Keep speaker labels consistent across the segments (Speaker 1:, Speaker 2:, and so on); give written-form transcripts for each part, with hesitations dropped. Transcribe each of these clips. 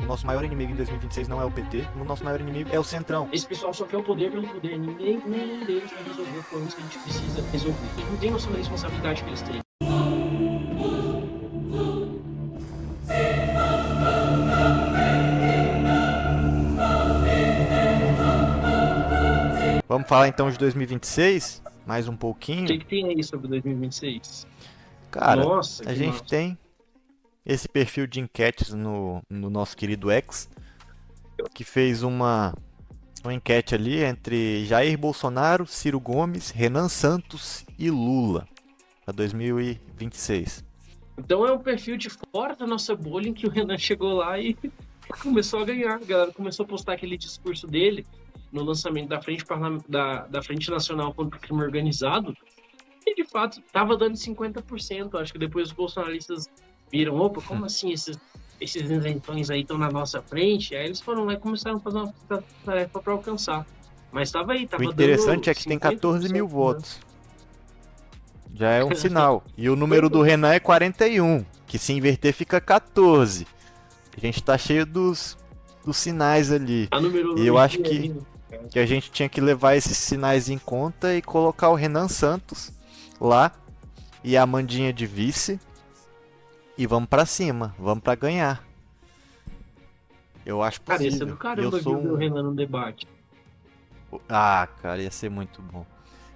Speaker 1: nosso maior inimigo em 2026 não é o PT, o nosso maior inimigo é o Centrão.
Speaker 2: Esse pessoal só quer o poder pelo poder. Nenhum deles vai resolver os problemas que a gente precisa resolver. Eles não têm noção da responsabilidade que eles têm.
Speaker 1: Vamos falar então de 2026, mais um
Speaker 2: O
Speaker 1: pouquinho.
Speaker 2: que tem aí sobre 2026?
Speaker 1: Cara,
Speaker 2: Nossa,
Speaker 1: a
Speaker 2: que
Speaker 1: gente
Speaker 2: massa.
Speaker 1: tem esse perfil de enquetes no nosso querido X, que fez uma enquete ali entre Jair Bolsonaro, Ciro Gomes, Renan Santos e Lula para 2026.
Speaker 2: Então é um perfil de fora da nossa bolha em que o Renan chegou lá e começou a ganhar. A galera começou a postar aquele discurso dele no lançamento da Frente Nacional contra o Crime Organizado. E de fato estava dando 50%. Acho que depois os bolsonaristas viram: opa, como assim esses isentões aí estão na nossa frente? Aí eles foram lá e começaram a fazer uma tarefa para alcançar. Mas estava aí,
Speaker 1: O
Speaker 2: estava dando
Speaker 1: interessante é que tem 14 mil
Speaker 2: 50%. Né?
Speaker 1: votos. Já é um sinal. E o número do Renan é 41, que se inverter fica 14. A gente tá cheio dos sinais ali.
Speaker 2: A
Speaker 1: E eu acho
Speaker 2: numerologia aí, né?
Speaker 1: que a gente tinha que levar esses sinais em conta e colocar o Renan Santos lá e a Amandinha de vice. E vamos pra cima, vamos pra ganhar. Eu acho
Speaker 2: Cara, ia ser do
Speaker 1: possível. E eu
Speaker 2: caramba,
Speaker 1: sou
Speaker 2: viu, ver o
Speaker 1: um.
Speaker 2: Renan no debate.
Speaker 1: Ah, cara, ia ser muito bom.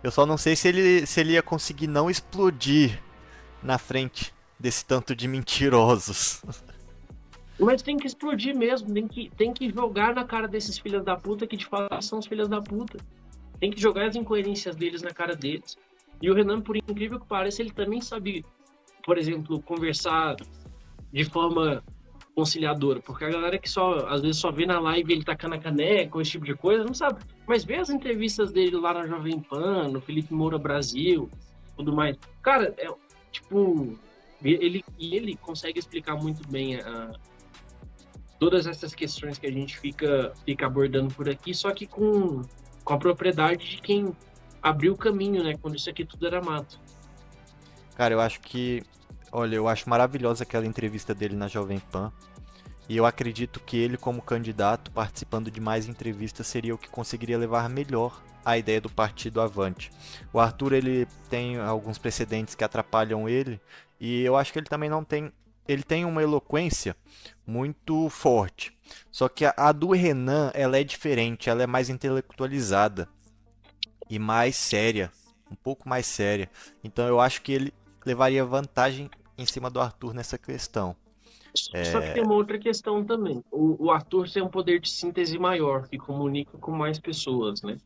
Speaker 1: Eu só não sei se ele ia conseguir não explodir na frente desse tanto de mentirosos.
Speaker 2: Mas tem que explodir mesmo, tem que jogar na cara desses filhos da puta que de fato são os filhos da puta. Tem que jogar as incoerências deles na cara deles. E o Renan, por incrível que pareça, ele também sabe, por exemplo, conversar de forma conciliadora. Porque a galera que só, às vezes, só vê na live ele tacando a caneca, ou esse tipo de coisa, não sabe. Mas vê as entrevistas dele lá na Jovem Pan, no Felipe Moura Brasil, tudo mais. Cara, é tipo. Ele consegue explicar muito bem todas essas questões que a gente fica abordando por aqui, só que com a propriedade de quem abriu o caminho, né? Quando isso aqui tudo era mato.
Speaker 1: Cara, eu acho que. Olha, eu acho maravilhosa aquela entrevista dele na Jovem Pan. E eu acredito que ele, como candidato, participando de mais entrevistas, seria o que conseguiria levar melhor a ideia do partido avante. O Arthur, ele tem alguns precedentes que atrapalham ele, e eu acho que ele também não tem. Ele tem uma eloquência muito forte. Só que a do Renan, ela é diferente, ela é mais intelectualizada e mais séria, um pouco mais séria. Então eu acho que ele levaria vantagem em cima do Arthur nessa questão.
Speaker 2: Só que tem uma outra questão também. O Arthur tem um poder de síntese maior, que comunica com mais pessoas, né?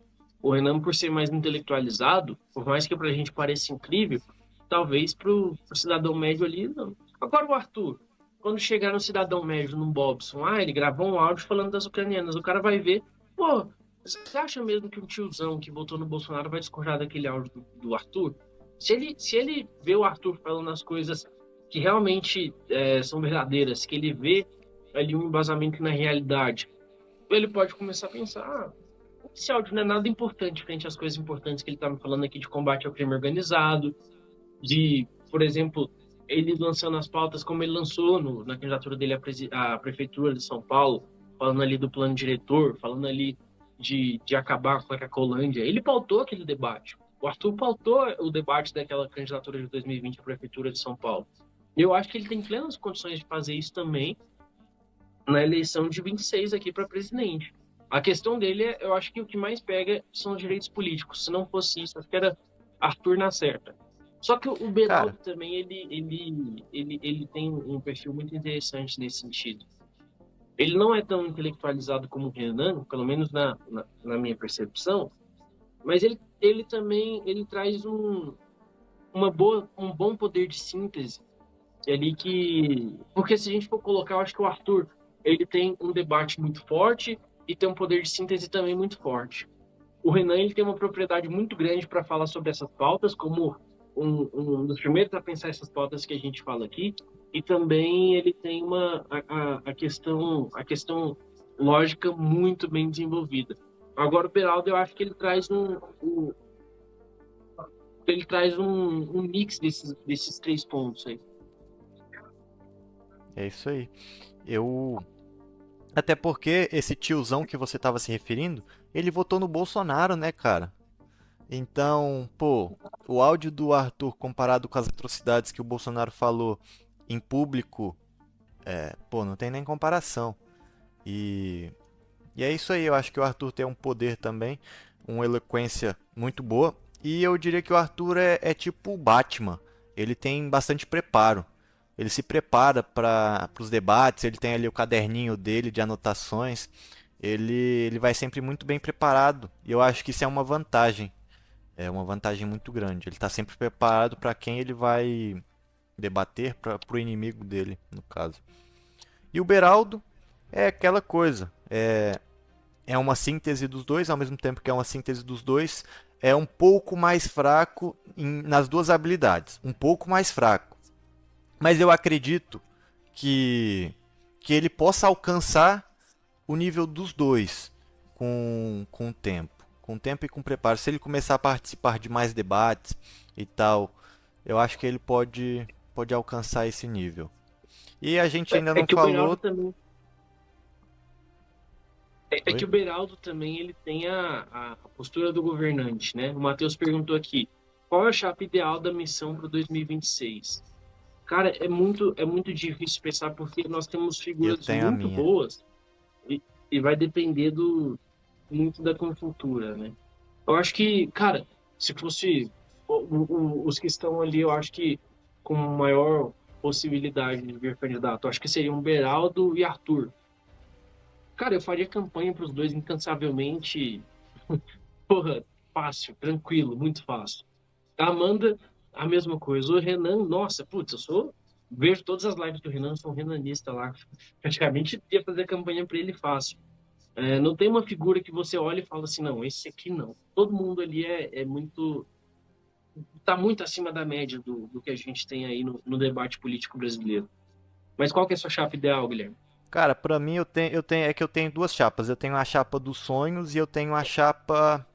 Speaker 2: O Renan, por ser mais intelectualizado, por mais que pra gente pareça incrível, talvez pro cidadão médio ali, não. Agora o Arthur, quando chegar no cidadão médio, no Bobson, ele gravou um áudio falando das ucranianas, o cara vai ver, pô, você acha mesmo que um tiozão que votou no Bolsonaro vai discordar daquele áudio do Arthur? Se ele vê o Arthur falando as coisas que realmente são verdadeiras, que ele vê ali um embasamento na realidade, ele pode começar a pensar: esse áudio não é nada importante frente às coisas importantes que ele está me falando aqui de combate ao crime organizado, de, por exemplo, ele lançando as pautas como ele lançou na candidatura dele à prefeitura de São Paulo, falando ali do plano diretor, falando ali de acabar com a Cracolândia. Ele pautou aquele debate. O Arthur pautou o debate daquela candidatura de 2020 à prefeitura de São Paulo. Eu acho que ele tem plenas condições de fazer isso também na eleição de 26 aqui para presidente. A questão dele, eu acho que o que mais pega são os direitos políticos. Se não fosse isso, acho que era Arthur na certa. Só que o
Speaker 1: Cara,
Speaker 2: Beraldo também, ele tem um perfil muito interessante nesse sentido. Ele não é tão intelectualizado como o Renan, pelo menos na minha percepção, mas ele também ele traz um bom poder de síntese ali que... Porque se a gente for colocar, eu acho que o Arthur, ele tem um debate muito forte e tem um poder de síntese também muito forte. O Renan, ele tem uma propriedade muito grande para falar sobre essas pautas, como um dos primeiros a pensar essas pautas que a gente fala aqui, e também ele tem a questão lógica muito bem desenvolvida. Agora, o Beraldo, eu acho que ele traz um mix desses três pontos aí.
Speaker 1: é isso aí. Eu Até porque esse tiozão que você estava se referindo, ele votou no Bolsonaro, né, cara? Então, pô, o áudio do Arthur comparado com as atrocidades que o Bolsonaro falou em público, pô, não tem nem comparação. E, e é isso aí, eu acho que o Arthur tem um poder também, uma eloquência muito boa. E eu diria que o Arthur é tipo o Batman, ele tem bastante preparo. Ele se prepara para os debates, ele tem ali o caderninho dele de anotações, ele vai sempre muito bem preparado. E eu acho que isso é uma vantagem. É uma vantagem muito grande. Ele está sempre preparado para quem ele vai debater, para o inimigo dele, no caso. E o Beraldo é aquela coisa. É uma síntese dos dois, ao mesmo tempo que é uma síntese dos dois. É um pouco mais fraco nas duas habilidades. Um pouco mais fraco. Mas eu acredito que ele possa alcançar o nível dos dois com o tempo. Com o tempo e com preparo. Se ele começar a participar de mais debates e tal, eu acho que ele pode alcançar esse nível. E a gente ainda
Speaker 2: É
Speaker 1: não
Speaker 2: que o Beraldo
Speaker 1: falou.
Speaker 2: também. É
Speaker 1: Oi?
Speaker 2: que o Beraldo também ele tem a postura do governante, né? O Matheus perguntou aqui, qual é a chapa ideal da missão para 2026? Cara, é muito difícil pensar porque nós temos
Speaker 1: Eu
Speaker 2: figuras
Speaker 1: tenho a
Speaker 2: muito
Speaker 1: minha.
Speaker 2: boas e, e vai depender muito da conjuntura, né? Eu acho que, cara, se fosse os que estão ali, eu acho que com maior possibilidade de vir candidato, eu acho que seriam Beraldo e Arthur. Cara, eu faria campanha para os dois incansavelmente. Porra, fácil, tranquilo, muito fácil. A Amanda, a mesma coisa. O Renan, nossa, putz, eu sou. Vejo todas as lives do Renan, sou um renanista lá. Praticamente ia fazer campanha para ele fácil. É, não tem uma figura que você olha e fala assim, não, esse aqui não. Todo mundo ali é muito. Tá muito acima da média do que a gente tem aí no debate político brasileiro. Mas qual que é a sua chapa ideal, Guilherme?
Speaker 1: Cara, pra mim é que eu tenho duas chapas. Eu tenho a chapa dos sonhos e eu tenho a chapa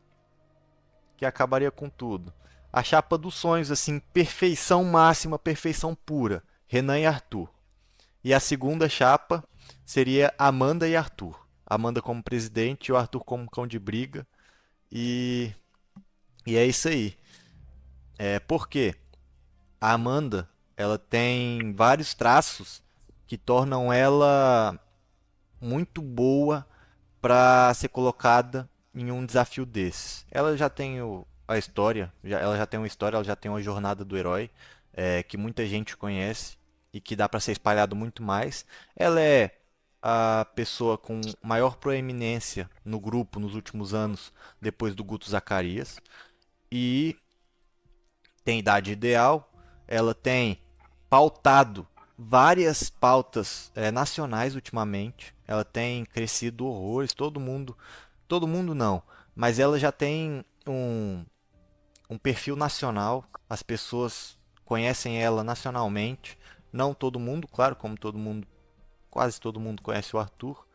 Speaker 1: que acabaria com tudo. A chapa dos sonhos, assim, perfeição máxima, perfeição pura. Renan e Arthur. E a segunda chapa seria Amanda e Arthur. Amanda como presidente e o Arthur como cão de briga. E, e é isso aí. Por quê? A Amanda, ela tem vários traços que tornam ela muito boa para ser colocada em um desafio desses. Ela já tem a história, ela já tem uma história, ela já tem uma jornada do herói que muita gente conhece e que dá para ser espalhado muito mais. Ela é a pessoa com maior proeminência no grupo nos últimos anos, depois do Guto Zacarias, e tem idade ideal. Ela tem pautado várias pautas nacionais ultimamente. Ela tem crescido horrores. Todo mundo não, mas ela já tem um perfil nacional. As pessoas conhecem ela nacionalmente. Não todo mundo, claro, como todo mundo, quase todo mundo conhece o Arthur,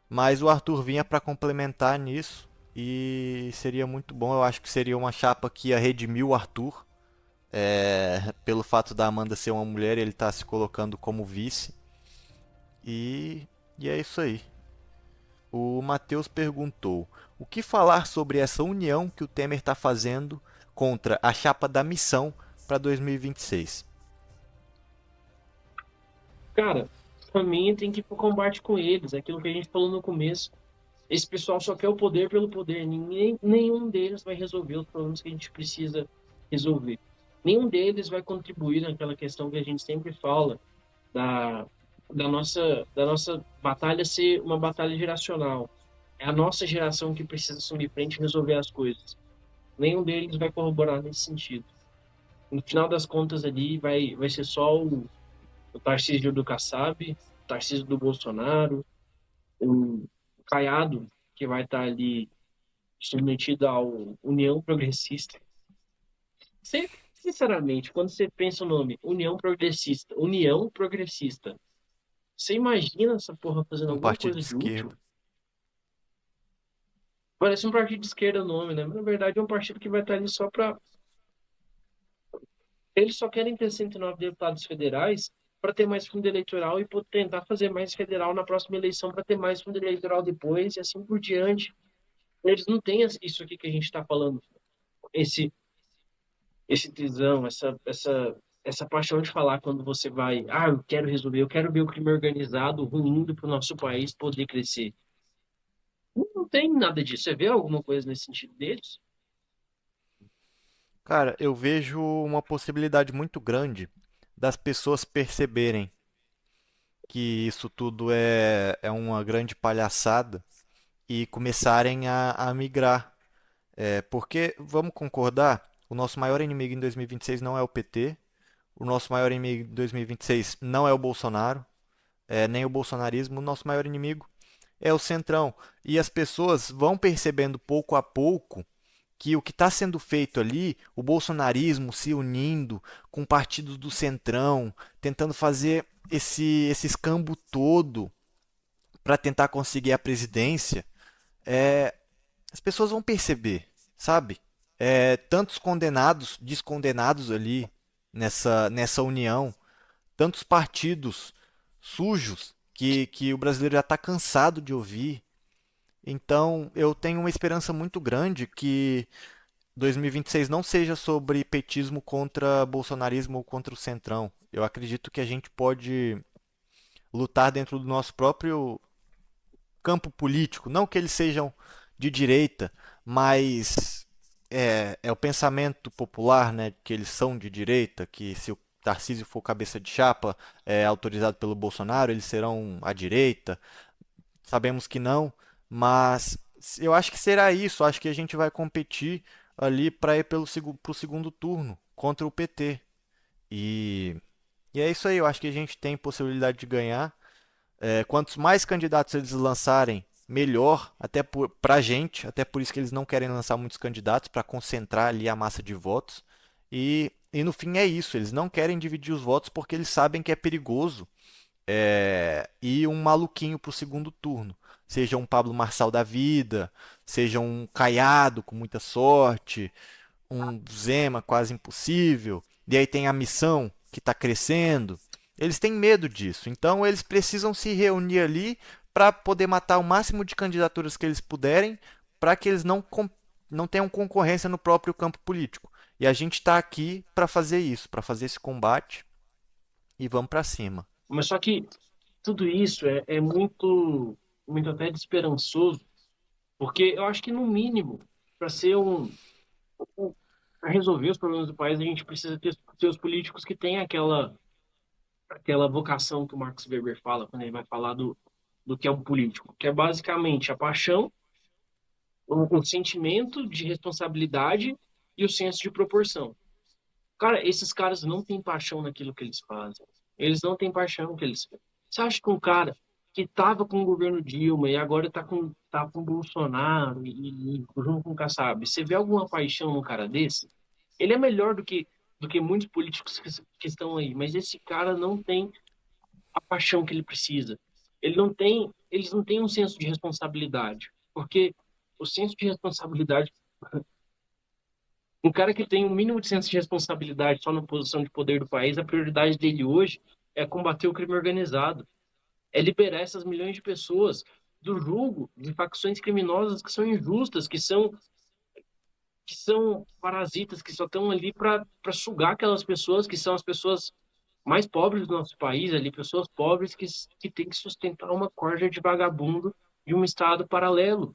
Speaker 1: mas o Arthur vinha para complementar nisso e seria muito bom. Eu acho que seria uma chapa que ia redimir o Arthur pelo fato da Amanda ser uma mulher, ele está se colocando como vice. E, e é isso aí. O Matheus perguntou: o que falar sobre essa união que o Temer está fazendo contra a chapa da missão para 2026?
Speaker 2: Cara, pra mim tem que ir pro combate com eles, é aquilo que a gente falou no começo. Esse pessoal só quer o poder pelo poder. Nenhum deles vai resolver os problemas que a gente precisa resolver. Nenhum deles vai contribuir naquela questão que a gente sempre fala da, da nossa batalha ser uma batalha geracional. É a nossa geração que precisa assumir frente e resolver as coisas. Nenhum deles vai corroborar nesse sentido. No final das contas ali vai ser só o Tarcísio do Kassab, o Tarcísio do Bolsonaro, o Caiado, que vai estar ali submetido à União Progressista. Sinceramente, quando você pensa o nome União Progressista, você imagina essa porra fazendo
Speaker 1: Um
Speaker 2: alguma
Speaker 1: partido
Speaker 2: coisa
Speaker 1: de
Speaker 2: de útil?
Speaker 1: esquerda.
Speaker 2: Parece um partido de esquerda o nome, né? Mas, na verdade, é um partido que vai estar ali só para. Eles só querem ter 109 deputados federais para ter mais fundo eleitoral e tentar fazer mais federal na próxima eleição para ter mais fundo eleitoral depois e assim por diante. Eles não têm isso aqui que a gente está falando, esse esse tesão, essa paixão de falar quando você vai, eu quero resolver, eu quero ver o crime organizado ruindo para o nosso país poder crescer. Não tem nada disso. Você vê alguma coisa nesse sentido deles?
Speaker 1: Cara, eu vejo uma possibilidade muito grande das pessoas perceberem que isso tudo é uma grande palhaçada e começarem a migrar. Porque, vamos concordar, o nosso maior inimigo em 2026 não é o PT, o nosso maior inimigo em 2026 não é o Bolsonaro, nem o bolsonarismo, o nosso maior inimigo é o Centrão. E as pessoas vão percebendo pouco a pouco que o que está sendo feito ali, o bolsonarismo se unindo com partidos do Centrão, tentando fazer esse escambo todo para tentar conseguir a presidência, as pessoas vão perceber, sabe? Tantos condenados, descondenados ali nessa união, tantos partidos sujos que o brasileiro já está cansado de ouvir. Então, eu tenho uma esperança muito grande que 2026 não seja sobre petismo contra bolsonarismo ou contra o centrão. Eu acredito que a gente pode lutar dentro do nosso próprio campo político, não que eles sejam de direita, mas é o pensamento popular, né, que eles são de direita, que se o Tarcísio for cabeça de chapa, autorizado pelo Bolsonaro, eles serão à direita. Sabemos que não, mas eu acho que será isso. Acho que a gente vai competir ali para ir pro segundo turno contra o PT. E, e é isso aí. Eu acho que a gente tem possibilidade de ganhar. Quantos mais candidatos eles lançarem, melhor, até para a gente. Até por isso que eles não querem lançar muitos candidatos para concentrar ali a massa de votos. E no fim é isso. Eles não querem dividir os votos porque eles sabem que é perigoso e um maluquinho para o segundo turno. Seja um Pablo Marçal da vida, seja um Caiado com muita sorte, um Zema quase impossível. E aí tem a missão que está crescendo. Eles têm medo disso, então eles precisam se reunir ali para poder matar o máximo de candidaturas que eles puderem, para que eles não tenham concorrência no próprio campo político. E a gente está aqui para fazer isso, para fazer esse combate e vamos para cima.
Speaker 2: Mas só que tudo isso é muito, muito até desesperançoso, porque eu acho que, no mínimo, para ser para resolver os problemas do país, a gente precisa ter os políticos que têm aquela vocação que o Max Weber fala quando ele vai falar do que é um político, que é basicamente a paixão, o sentimento de responsabilidade e o senso de proporção. Cara, esses caras não têm paixão naquilo que eles fazem. Eles não têm paixão que eles fazem. Você acha que um cara que tava com o governo Dilma e agora tá com o Bolsonaro e junto com o Kassab, você vê alguma paixão num cara desse? Ele é melhor do que muitos políticos que estão aí, mas esse cara não tem a paixão que ele precisa. Eles não têm um senso de responsabilidade, porque o senso de responsabilidade, um cara que tem um mínimo de senso de responsabilidade só na posição de poder do país, a prioridade dele hoje é combater o crime organizado, é liberar essas milhões de pessoas do jugo de facções criminosas que são injustas, que são parasitas, que só estão ali para sugar aquelas pessoas que são as pessoas mais pobres do nosso país, ali, pessoas pobres que têm que sustentar uma corja de vagabundo de um Estado paralelo.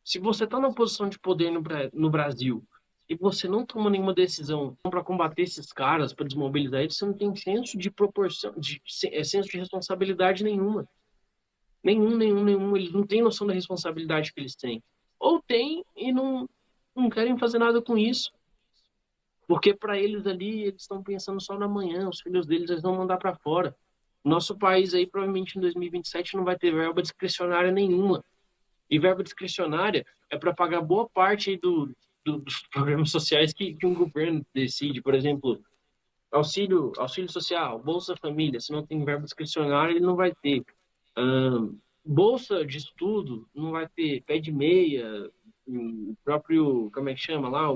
Speaker 2: Se você está na posição de poder no Brasil e você não toma nenhuma decisão para combater esses caras, para desmobilizar eles, você não tem senso de proporção, senso de responsabilidade nenhuma. Nenhum, nenhum, nenhum. Eles não têm noção da responsabilidade que eles têm. Ou têm e não querem fazer nada com isso. Porque para eles ali, eles estão pensando só na manhã, os filhos deles eles vão mandar para fora. Nosso país aí, provavelmente em 2027, não vai ter verba discricionária nenhuma. E verba discricionária é para pagar boa parte aí dos programas sociais que um governo decide. Por exemplo, auxílio social, Bolsa Família. Se não tem verba discricionária, ele não vai ter. Bolsa de estudo, não vai ter. Pé de meia, o próprio, como é que chama lá?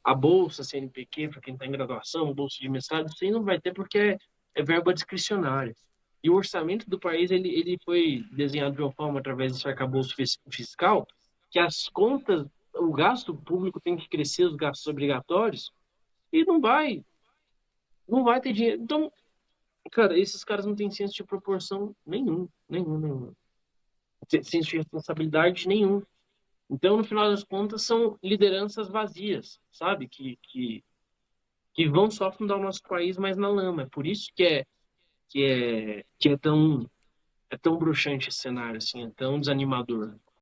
Speaker 2: A bolsa CNPq para quem está em graduação, bolsa de mestrado, isso aí não vai ter porque é verba discricionária. E o orçamento do país ele foi desenhado de uma forma, através desse arcabouço fiscal, que as contas, o gasto público tem que crescer, os gastos obrigatórios, e não vai ter dinheiro. Então, cara, esses caras não têm senso de proporção nenhum, nenhum, nenhum. Senso de responsabilidade nenhum. Então, no final das contas, são lideranças vazias, sabe? Que vão só afundar o nosso país mais na lama. É por isso que é tão bruxante esse cenário, assim, é tão desanimador.